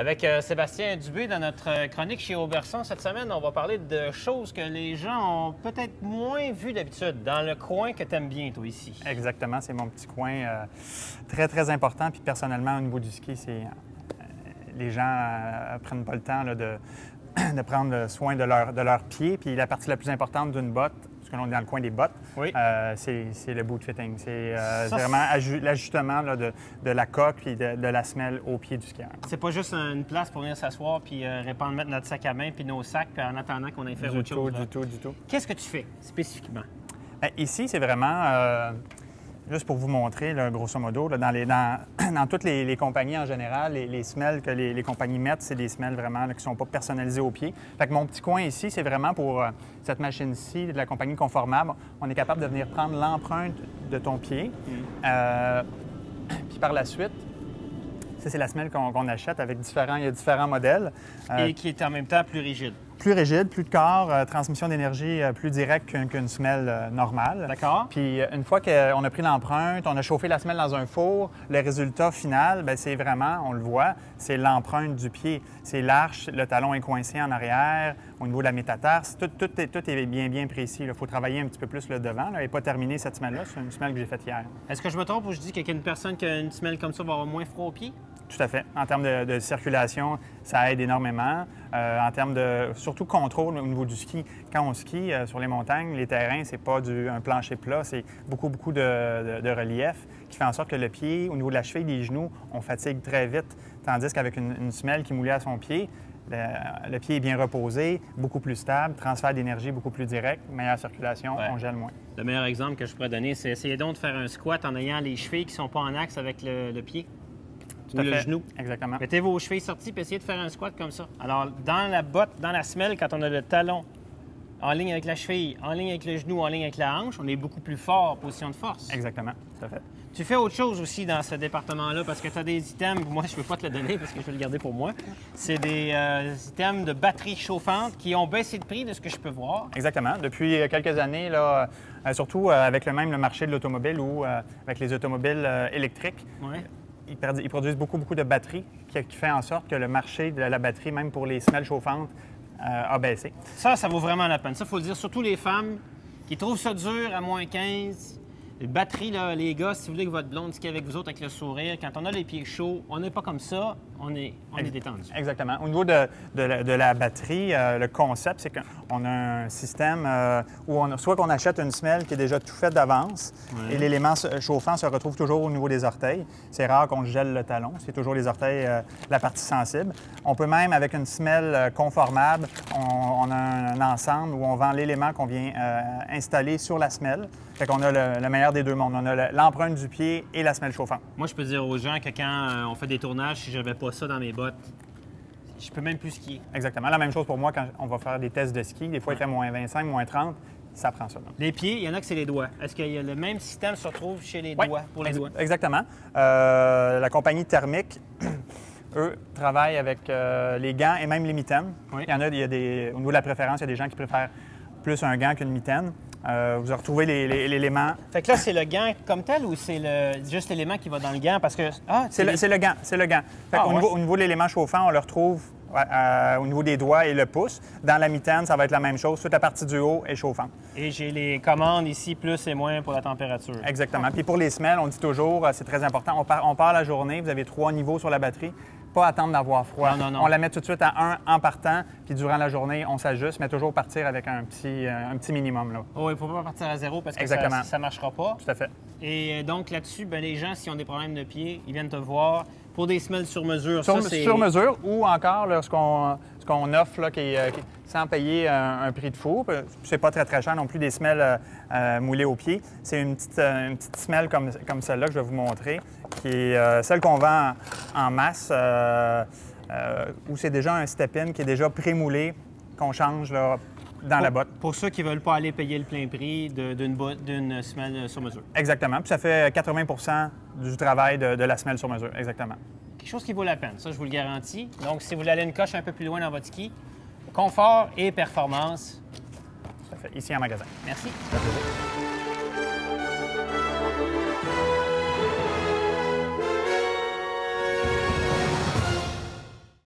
Avec Sébastien Dubé, dans notre chronique chez Auberson cette semaine, on va parler de choses que les gens ont peut-être moins vues d'habitude, dans le coin que tu aimes bien, toi, ici. Exactement, c'est mon petit coin très, très important. Puis personnellement, au niveau du ski, les gens prennent pas le temps là, de prendre soin de leurs pieds. Puis la partie la plus importante d'une botte, parce que l'on est dans le coin des bottes, oui. C'est le boot fitting. C'est vraiment l'ajustement de la coque et de la semelle au pied du skieur. C'est pas juste une place pour venir s'asseoir puis mettre notre sac à main puis nos sacs puis en attendant qu'on aille faire autre chose. Du tout. Qu'est-ce que tu fais spécifiquement? Bien, ici, c'est vraiment... Juste pour vous montrer, là, grosso modo, là, dans toutes les compagnies en général, les semelles que les compagnies mettent, c'est des semelles vraiment là, qui ne sont pas personnalisées au pied. Fait que mon petit coin ici, c'est vraiment pour cette machine-ci de la compagnie Conformable. On est capable de venir prendre l'empreinte de ton pied. Puis par la suite, ça, c'est la semelle qu'on achète avec il y a différents modèles. Et qui est en même temps plus rigide. Plus rigide, plus de corps, transmission d'énergie plus directe qu'une semelle normale. D'accord. Puis une fois qu'on a pris l'empreinte, on a chauffé la semelle dans un four, le résultat final, bien, c'est vraiment, on le voit, c'est l'empreinte du pied. C'est l'arche, le talon est coincé en arrière, au niveau de la métatarse. Tout est bien précis. Il faut travailler un petit peu plus le devant. Elle n'est pas terminée, cette semelle-là. C'est une semelle que j'ai faite hier. Est-ce que je me trompe ou je dis qu'une personne qui a une semelle comme ça va avoir moins froid aux pieds? Tout à fait. En termes de circulation, ça aide énormément. En termes de, surtout contrôle au niveau du ski. Quand on skie sur les montagnes, les terrains, c'est pas un plancher plat, c'est beaucoup de relief qui fait en sorte que le pied, au niveau de la cheville, des genoux, on fatigue très vite. Tandis qu'avec une semelle qui moulait à son pied, le pied est bien reposé, beaucoup plus stable, transfert d'énergie beaucoup plus direct, meilleure circulation, on gèle moins. Le meilleur exemple que je pourrais donner, c'est essayer donc de faire un squat en ayant les chevilles qui ne sont pas en axe avec le pied. Ou le genou. Exactement. Mettez vos chevilles sorties et essayez de faire un squat comme ça. Alors, dans la botte, dans la semelle, quand on a le talon en ligne avec la cheville, en ligne avec le genou, en ligne avec la hanche, on est beaucoup plus fort en position de force. Exactement, tout à fait. Tu fais autre chose aussi dans ce département-là parce que tu as des items, moi je ne peux pas te le donner parce que je vais le garder pour moi. C'est des items de batterie chauffante qui ont baissé de prix de ce que je peux voir. Exactement. Depuis quelques années, là, surtout avec le marché de l'automobile ou avec les automobiles électriques. Ouais. Ils produisent beaucoup de batteries, qui fait en sorte que le marché de la batterie, même pour les semelles chauffantes, a baissé. Ça vaut vraiment la peine. Ça, il faut le dire, surtout les femmes qui trouvent ça dur à moins 15. Les batteries, là, les gars, si vous voulez que votre blonde skie avec vous autres avec le sourire, quand on a les pieds chauds, on n'est pas comme ça, on est détendu. Exactement. Au niveau de la batterie, le concept, c'est qu'on a un système où soit qu'on achète une semelle qui est déjà tout faite d'avance et l'élément chauffant se retrouve toujours au niveau des orteils. C'est rare qu'on gèle le talon, c'est toujours les orteils, la partie sensible. On peut même, avec une semelle conformable, on a un ensemble où on vend l'élément qu'on vient installer sur la semelle. Fait qu'on a le meilleur des deux mondes. On a l'empreinte du pied et la semelle chauffante. Moi, je peux dire aux gens que quand on fait des tournages, si je n'avais pas ça dans mes bottes, je peux même plus skier. Exactement. La même chose pour moi quand on va faire des tests de ski. Des fois, il fait moins 25, moins 30. Ça prend ça. Les pieds, il y en a que c'est les doigts. Est-ce qu'il y a le même système se retrouve chez les doigts, pour les doigts? Exactement. La compagnie Thermique, eux, travaillent avec les gants et même les mitaines. Oui. Au niveau de la préférence, il y a des gens qui préfèrent plus un gant qu'une mitaine. Vous retrouvez l'élément. Fait que là, c'est le gant comme tel ou c'est juste l'élément qui va dans le gant? Parce que. C'est le gant. Fait au niveau de l'élément chauffant, on le retrouve au niveau des doigts et le pouce. Dans la mitaine, ça va être la même chose. Toute la partie du haut est chauffante. Et j'ai les commandes ici, plus et moins pour la température. Exactement. Puis pour les semelles, on dit toujours, c'est très important, on part la journée, vous avez 3 niveaux sur la batterie. Pas attendre d'avoir froid. Non. On la met tout de suite à 1 en partant, puis durant la journée, on s'ajuste, mais toujours partir avec un petit minimum. Là. Oh, il ne faut pas partir à 0 parce que ça ne marchera pas. Tout à fait. Et donc là-dessus, bien, les gens, s'ils ont des problèmes de pied, ils viennent te voir pour des semelles sur mesure. Sur mesure ou encore ce qu'on offre là, sans payer un prix de fou. C'est pas très cher non plus des semelles moulées au pied. C'est une petite semelle comme celle-là que je vais vous montrer, qui est celle qu'on vend en masse, où c'est déjà un step-in qui est déjà pré-moulé, qu'on change là, dans la botte. Pour ceux qui ne veulent pas aller payer le plein prix d'une semelle sur mesure. Exactement. Puis ça fait 80 du travail de la semelle sur mesure. Exactement. Quelque chose qui vaut la peine, ça, je vous le garantis. Donc, si vous voulez aller une coche un peu plus loin dans votre ski, confort et performance. Tout à fait. Ici en magasin. Merci.